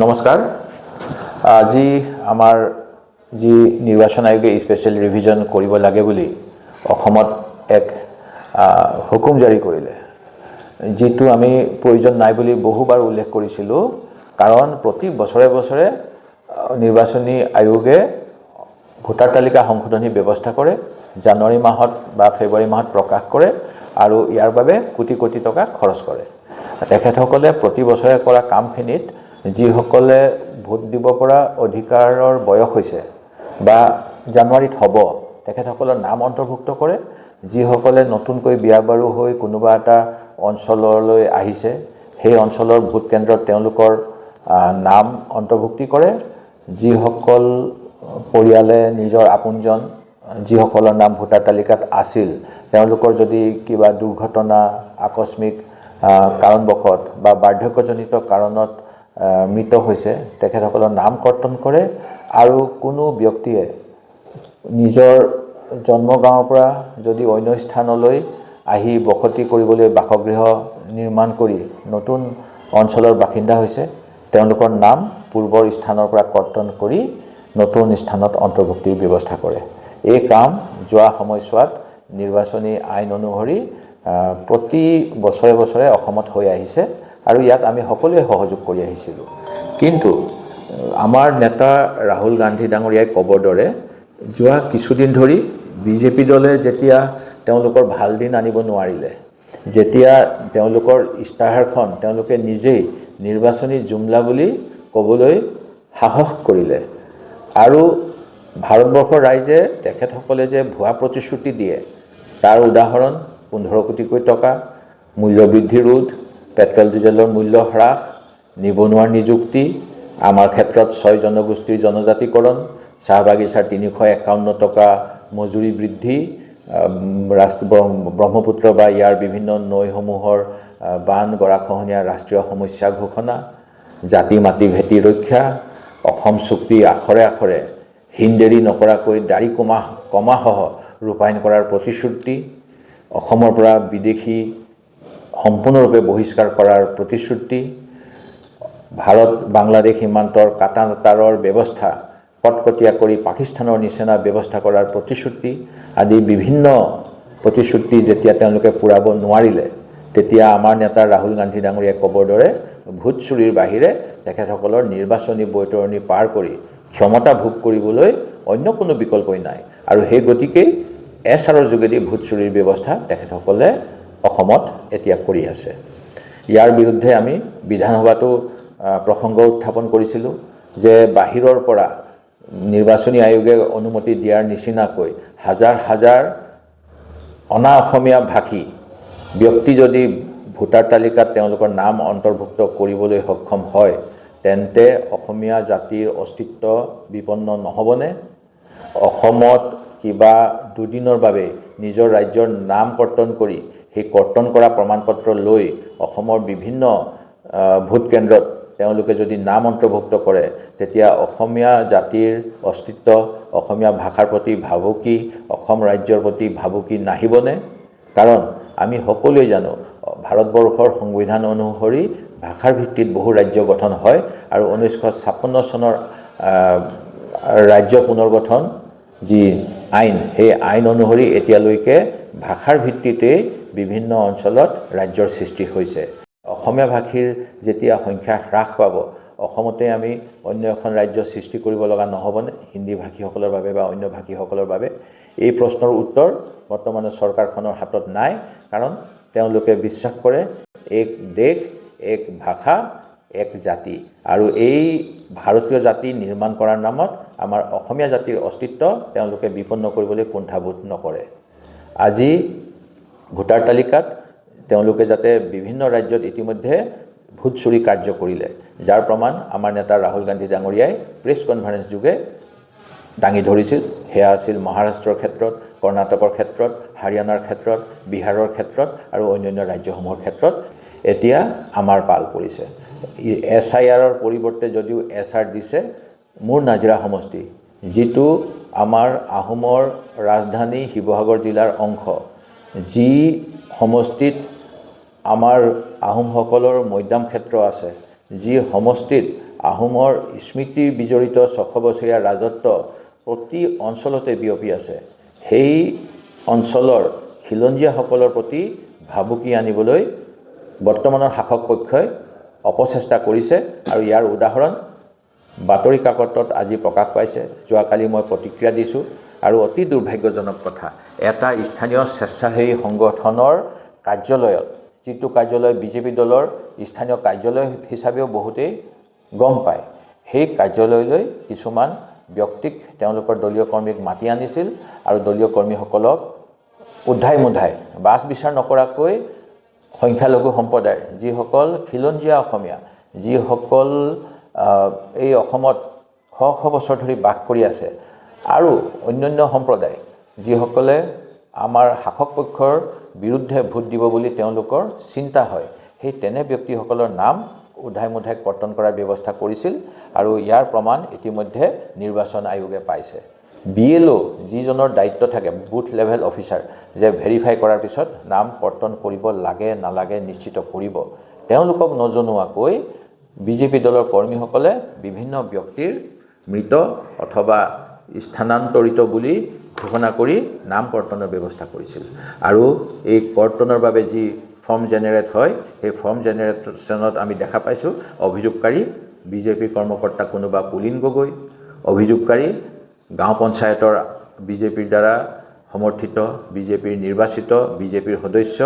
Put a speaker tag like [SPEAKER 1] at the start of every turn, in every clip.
[SPEAKER 1] নমস্কাৰ। আজি আমাৰ যি নিৰ্বাচন আয়োগে স্পেচিয়েল ৰিভিজন কৰিব লাগে বুলি অসমত এক হুকুম জাৰি কৰিলে, যিটো আমি প্ৰয়োজন নাই বুলি বহুবাৰ উল্লেখ কৰিছিলোঁ। কাৰণ প্ৰতি বছৰে বছৰে নিৰ্বাচনী আয়োগে ভোটাৰ তালিকা সংশোধনী ব্যৱস্থা কৰে, জানুৱাৰী মাহত বা ফেব্ৰুৱাৰী মাহত প্ৰকাশ কৰে আৰু ইয়াৰ বাবে কোটি কোটি টকা খৰচ কৰে। তেখেতসকলে প্ৰতি বছৰে কৰা কামখিনিত যিসকলে ভোট দিব পৰা অধিকাৰৰ বয়স হৈছে বা জানুৱাৰীত হ'ব, তেখেতসকলৰ নাম অন্তৰ্ভুক্ত কৰে। যিসকলে নতুনকৈ বিয়া বাৰু হৈ কোনোবা এটা অঞ্চললৈ আহিছে, সেই অঞ্চলৰ ভোট কেন্দ্ৰত তেওঁলোকৰ নাম অন্তৰ্ভুক্তি কৰে। যিসকল পৰিয়ালে নিজৰ আপোনজন যিসকলৰ নাম ভোটাৰ তালিকাত আছিল, তেওঁলোকৰ যদি কিবা দুৰ্ঘটনা, আকস্মিক কাৰণবশত বা বাৰ্ধক্যজনিত কাৰণত মৃত হৈছে, তেখেতসকলৰ নাম কৰ্তন কৰে। আৰু কোনো ব্যক্তিয়ে নিজৰ জন্মগাঁৱৰ পৰা যদি অন্য স্থানলৈ আহি বসতি কৰিবলৈ বাসগৃহ নিৰ্মাণ কৰি নতুন অঞ্চলৰ বাসিন্দা হৈছে, তেওঁলোকৰ নাম পূৰ্বৰ স্থানৰ পৰা কৰ্তন কৰি নতুন স্থানত অন্তৰ্ভুক্তিৰ ব্যৱস্থা কৰে। এই কাম যোৱা সময়ছোৱাত নিৰ্বাচনী আইন অনুসৰি প্ৰতি বছৰে বছৰে অসমত হৈ আহিছে আৰু ইয়াত আমি সকলোৱে সহযোগ কৰি আহিছিলোঁ। কিন্তু আমাৰ নেতা ৰাহুল গান্ধী ডাঙৰীয়াই ক'বৰ দৰে যোৱা কিছুদিন ধৰি বিজেপি দলে যেতিয়া তেওঁলোকৰ ভাল দিন আনিব নোৱাৰিলে, যেতিয়া তেওঁলোকৰ ইস্তাহাৰখন তেওঁলোকে নিজেই নিৰ্বাচনী জুমলা বুলি ক'বলৈ সাহস কৰিলে আৰু ভাৰতবৰ্ষৰ ৰাইজে তেখেতসকলে যে ভুৱা প্ৰতিশ্ৰুতি দিয়ে তাৰ উদাহৰণ 15 কোটিকৈ টকা, মূল্যবৃদ্ধি ৰোধ, পেট্ৰল ডিজেলৰ মূল্য হ্ৰাস, নিবনুৱাৰ নিযুক্তি, আমাৰ ক্ষেত্ৰত 6 জনগোষ্ঠীৰ জনজাতিকৰণ, চাহ বাগিচাৰ 351 টকা মজুৰি বৃদ্ধি, ব্ৰহ্মপুত্ৰ বা ইয়াৰ বিভিন্ন নৈসমূহৰ বান গৰাখহনীয়া ৰাষ্ট্ৰীয় সমস্যা ঘোষণা, জাতি মাটি ভেটি ৰক্ষা, অসম চুক্তি আখৰে আখৰে হিন্দেৰী নকৰাকৈ দাড়ি কমাসহ ৰূপায়ণ কৰাৰ প্ৰতিশ্ৰুতি, অসমৰ পৰা বিদেশী সম্পূৰ্ণৰূপে বহিষ্কাৰ কৰাৰ প্ৰতিশ্ৰুতি, ভাৰত বাংলাদেশ সীমান্তৰ কাটাতাৰৰ ব্যৱস্থা কটকটীয়া কৰি পাকিস্তানৰ নিচিনা ব্যৱস্থা কৰাৰ প্ৰতিশ্ৰুতি আদি বিভিন্ন প্ৰতিশ্ৰুতি যেতিয়া তেওঁলোকে পূৰাব নোৱাৰিলে, তেতিয়া আমাৰ নেতা ৰাহুল গান্ধী ডাঙৰীয়াই ক'বৰ দৰে ভোট চুৰিৰ বাহিৰে তেখেতসকলৰ নিৰ্বাচনী বৈতৰণি পাৰ কৰি ক্ষমতা ভোগ কৰিবলৈ অন্য কোনো বিকল্পই নাই। আৰু সেই গতিকেই এছাৰৰ যোগেদি ভোট চুৰিৰ ব্যৱস্থা তেখেতসকলে অসমত এতিয়া কৰি আছে। ইয়াৰ বিৰুদ্ধে আমি বিধানসভাতো প্ৰসংগ উত্থাপন কৰিছিলোঁ যে বাহিৰৰ পৰা নিৰ্বাচনী আয়োগে অনুমতি দিয়াৰ নিচিনাকৈ হাজাৰ হাজাৰ অনা অসমীয়া ভাষী ব্যক্তি যদি ভোটাৰ তালিকাত তেওঁলোকৰ নাম অন্তৰ্ভুক্ত কৰিবলৈ সক্ষম হয়, তেন্তে অসমীয়া জাতিৰ অস্তিত্ব বিপন্ন নহ'বনে? অসমত কিবা দুদিনৰ বাবে নিজৰ ৰাজ্যৰ নাম কৰ্তন কৰি সেই কৰ্তন কৰা প্ৰমাণপত্ৰ লৈ অসমৰ বিভিন্ন ভোট কেন্দ্ৰত তেওঁলোকে যদি নাম অন্তৰ্ভুক্ত কৰে, তেতিয়া অসমীয়া জাতিৰ অস্তিত্ব, অসমীয়া ভাষাৰ প্ৰতি ভাবুকি, অসম ৰাজ্যৰ প্ৰতি ভাবুকি নাহিবনে? কাৰণ আমি সকলোৱে জানো ভাৰতবৰ্ষৰ সংবিধান অনুসৰি ভাষাৰ ভিত্তিত বহু ৰাজ্য গঠন হয় আৰু 1956 চনৰ ৰাজ্য পুনৰ্গঠন যি আইন, সেই আইন অনুসৰি এতিয়ালৈকে ভাষাৰ ভিত্তিতেই বিভিন্ন অঞ্চলত ৰাজ্যৰ সৃষ্টি হৈছে। অসমীয়া ভাষীৰ যেতিয়া সংখ্যা হ্ৰাস পাব, অসমতে আমি অন্য এখন ৰাজ্য সৃষ্টি কৰিব লগা নহ'বনে হিন্দী ভাষীসকলৰ বাবে বা অন্য ভাষীসকলৰ বাবে? এই প্ৰশ্নৰ উত্তৰ বৰ্তমানে চৰকাৰখনৰ হাতত নাই, কাৰণ তেওঁলোকে বিশ্বাস কৰে এক দেশ, এক ভাষা, এক জাতি। আৰু এই ভাৰতীয় জাতি নিৰ্মাণ কৰাৰ নামত আমাৰ অসমীয়া জাতিৰ অস্তিত্ব তেওঁলোকে বিপন্ন কৰিবলৈ কুণ্ঠাবোধ নকৰে। আজি ভোটাৰ তালিকাত তেওঁলোকে যাতে বিভিন্ন ৰাজ্যত ইতিমধ্যে ভোট চুৰি কাৰ্য কৰিলে, যাৰ প্ৰমাণ আমাৰ নেতা ৰাহুল গান্ধী ডাঙৰীয়াই প্ৰেছ কনফাৰেন্স যোগে দাঙি ধৰিছিল। সেয়া আছিল মহাৰাষ্ট্ৰৰ ক্ষেত্ৰত, কৰ্ণাটকৰ ক্ষেত্ৰত, হাৰিয়ানাৰ ক্ষেত্ৰত, বিহাৰৰ ক্ষেত্ৰত আৰু অন্যান্য ৰাজ্যসমূহৰ ক্ষেত্ৰত। এতিয়া আমাৰ পাল পৰিছে। SIRৰ পৰিৱৰ্তে যদিও SR দিছে মোৰ নাজিৰা সমষ্টি, যিটো আমাৰ আহোমৰ ৰাজধানী শিৱসাগৰ জিলাৰ অংশ, যি সমষ্টিত আমাৰ আহোমসকলৰ মৈদাম ক্ষেত্ৰ আছে, যি সমষ্টিত আহোমৰ স্মৃতি বিজড়িত 600 বছৰীয়া ৰাজত্ব প্ৰতি অঞ্চলতে বিয়পি আছে। সেই অঞ্চলৰ খিলঞ্জীয়াসকলৰ প্ৰতি ভাবুকি আনিবলৈ বৰ্তমানৰ শাসক পক্ষই অপচেষ্টা কৰিছে আৰু ইয়াৰ উদাহৰণ বাতৰি কাকতত আজি প্ৰকাশ পাইছে। যোৱাকালি মই প্ৰতিক্ৰিয়া দিছোঁ আৰু অতি দুৰ্ভাগ্যজনক কথা, এটা স্থানীয় স্বেচ্ছাসেৱী সংগঠনৰ কাৰ্যালয়ত, যিটো কাৰ্যালয় বিজেপি দলৰ স্থানীয় কাৰ্যালয় হিচাপেও বহুতেই গম পায়, সেই কাৰ্যালয়লৈ কিছুমান ব্যক্তিক তেওঁলোকৰ দলীয় কৰ্মীক মাতি আনিছিল আৰু দলীয় কৰ্মীসকলক উদ্ধাই মুদ্ধাই বাছ বিচাৰ নকৰাকৈ সংখ্যালঘু সম্প্ৰদায়ৰ যিসকল খিলঞ্জীয়া অসমীয়া, যিসকল এই অসমত শ শ বছৰ ধৰি বাস কৰি আছে আৰু অন্যান্য সম্প্ৰদায় যিসকলে আমাৰ শাসক পক্ষৰ বিৰুদ্ধে ভোট দিব বুলি তেওঁলোকৰ চিন্তা হয়, সেই তেনে ব্যক্তিসকলৰ নাম উদ্ধাই মুদ্ধাই কৰ্তন কৰাৰ ব্যৱস্থা কৰিছিল আৰু ইয়াৰ প্ৰমাণ ইতিমধ্যে নিৰ্বাচন আয়োগে পাইছে। BLO যিজনৰ দায়িত্ব থাকে, বুথ লেভেল অফিচাৰ, যে ভেৰিফাই কৰাৰ পিছত নাম কৰ্তন কৰিব লাগে নালাগে নিশ্চিত কৰিব, তেওঁলোকক নজনোৱাকৈ বিজেপি দলৰ কৰ্মীসকলে বিভিন্ন ব্যক্তিৰ মৃত অথবা স্থানান্তৰিত বুলি ঘোষণা কৰি নাম কৰ্তনৰ ব্যৱস্থা কৰিছিল। আৰু এই কৰ্তনৰ বাবে যি ফৰ্ম জেনেৰেট হয়, সেই ফৰ্ম জেনেৰেশ্যনত আমি দেখা পাইছোঁ অভিযোগকাৰী বিজেপিৰ কৰ্মকৰ্তা কোনোবা পুলিন গগৈ, অভিযোগকাৰী গাঁও পঞ্চায়তৰ বিজেপিৰ দ্বাৰা সমৰ্থিত বিজেপিৰ নিৰ্বাচিত বিজেপিৰ সদস্য,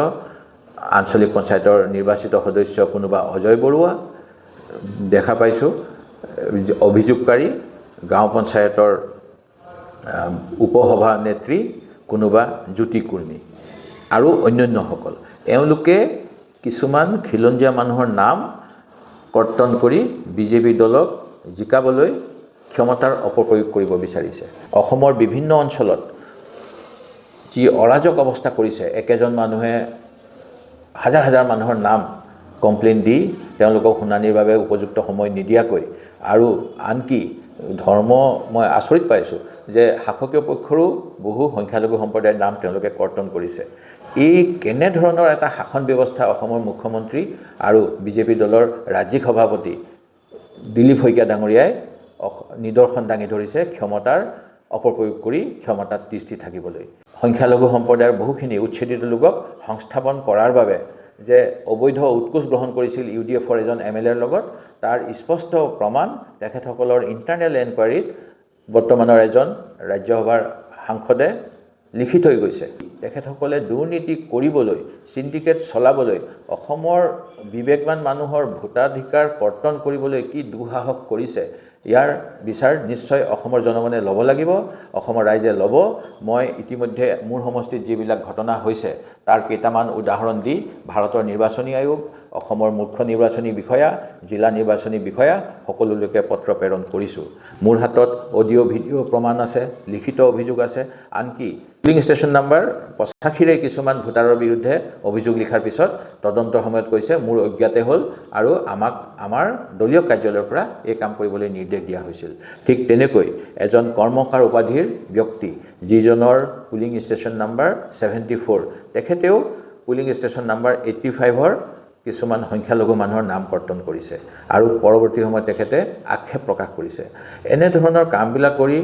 [SPEAKER 1] আঞ্চলিক পঞ্চায়তৰ নিৰ্বাচিত সদস্য কোনোবা অজয় বৰুৱা, দেখা পাইছোঁ অভিযোগকাৰী গাঁও পঞ্চায়তৰ উপসভা নেত্ৰী কোনোবা জ্যোতি কুৰ্মী আৰু অন্যান্যসকল। এওঁলোকে কিছুমান খিলঞ্জীয়া মানুহৰ নাম কৰ্তন কৰি বিজেপি দলক জিকাবলৈ ক্ষমতাৰ অপপ্ৰয়োগ কৰিব বিচাৰিছে। অসমৰ বিভিন্ন অঞ্চলত যি অৰাজক অৱস্থা কৰিছে, একেজন মানুহে হাজাৰ হাজাৰ মানুহৰ নাম কমপ্লেইন দি তেওঁলোকক শুনানিৰ বাবে উপযুক্ত সময় নিদিয়াকৈ, আৰু আনকি ধৰ্ম, মই আচৰিত পাইছোঁ যে শাসকীয় পক্ষৰো বহু সংখ্যালঘু সম্প্ৰদায়ৰ নাম তেওঁলোকে কৰ্তন কৰিছে। এই কেনেধৰণৰ এটা শাসন ব্যৱস্থা অসমৰ মুখ্যমন্ত্ৰী আৰু বিজেপি দলৰ ৰাজ্যিক সভাপতি দিলীপ শইকীয়া ডাঙৰীয়াই নিদৰ্শন দাঙি ধৰিছে ক্ষমতাৰ অপপ্ৰয়োগ কৰি ক্ষমতাত তিষ্ঠি থাকিবলৈ। সংখ্যালঘু সম্প্ৰদায়ৰ বহুখিনি উচ্ছেদিত লোকক সংস্থাপন কৰাৰ বাবে যে অবৈধ উৎকোচ গ্ৰহণ কৰিছিল UDFৰ এজন MLAৰ লগত, তাৰ স্পষ্ট প্ৰমাণ তেখেতসকলৰ ইণ্টাৰনেল এনকুৱাৰীত বৰ্তমানৰ এজন ৰাজ্যসভাৰ সাংসদে লিখি থৈ গৈছে। তেখেতসকলে দুৰ্নীতি কৰিবলৈ, চিণ্ডিকেট চলাবলৈ, অসমৰ বিবেকবান মানুহৰ ভোটাধিকাৰ কৰ্তন কৰিবলৈ কি দুঃসাহস কৰিছে, ইয়াৰ বিচাৰ নিশ্চয় অসমৰ জনগণে ল'ব লাগিব, অসমৰ ৰাইজে ল'ব। মই ইতিমধ্যে মোৰ সমষ্টিত যিবিলাক ঘটনা হৈছে তাৰ কেইটামান উদাহৰণ দি ভাৰতৰ নিৰ্বাচনী আয়োগ, অসমৰ মুখ্য নিৰ্বাচনী বিষয়া, জিলা নিৰ্বাচনী বিষয়া সকলোলৈকে পত্ৰ প্ৰেৰণ কৰিছোঁ। মোৰ হাতত অডিঅ' ভিডিঅ' প্ৰমাণ আছে, লিখিত অভিযোগ আছে। আনকি পুলিং ষ্টেচন নাম্বাৰ 85ৰে কিছুমান ভোটাৰৰ বিৰুদ্ধে অভিযোগ লিখাৰ পিছত তদন্তৰ সময়ত কৈছে মোৰ অজ্ঞাতে হ'ল আৰু আমাক আমাৰ দলীয় কাৰ্যালয়ৰ পৰা এই কাম কৰিবলৈ নিৰ্দেশ দিয়া হৈছিল। ঠিক তেনেকৈ এজন কৰ্মকাৰ উপাধিৰ ব্যক্তি যিজনৰ পুলিং ষ্টেচন নাম্বাৰ 74, তেখেতেও পুলিং ষ্টেচন নাম্বাৰ 85ৰ কিছুমান সংখ্যালঘু মানুহৰ নাম কৰ্তন কৰিছে আৰু পৰৱৰ্তী সময়ত তেখেতে আক্ষেপ প্ৰকাশ কৰিছে। এনেধৰণৰ কামবিলাক কৰি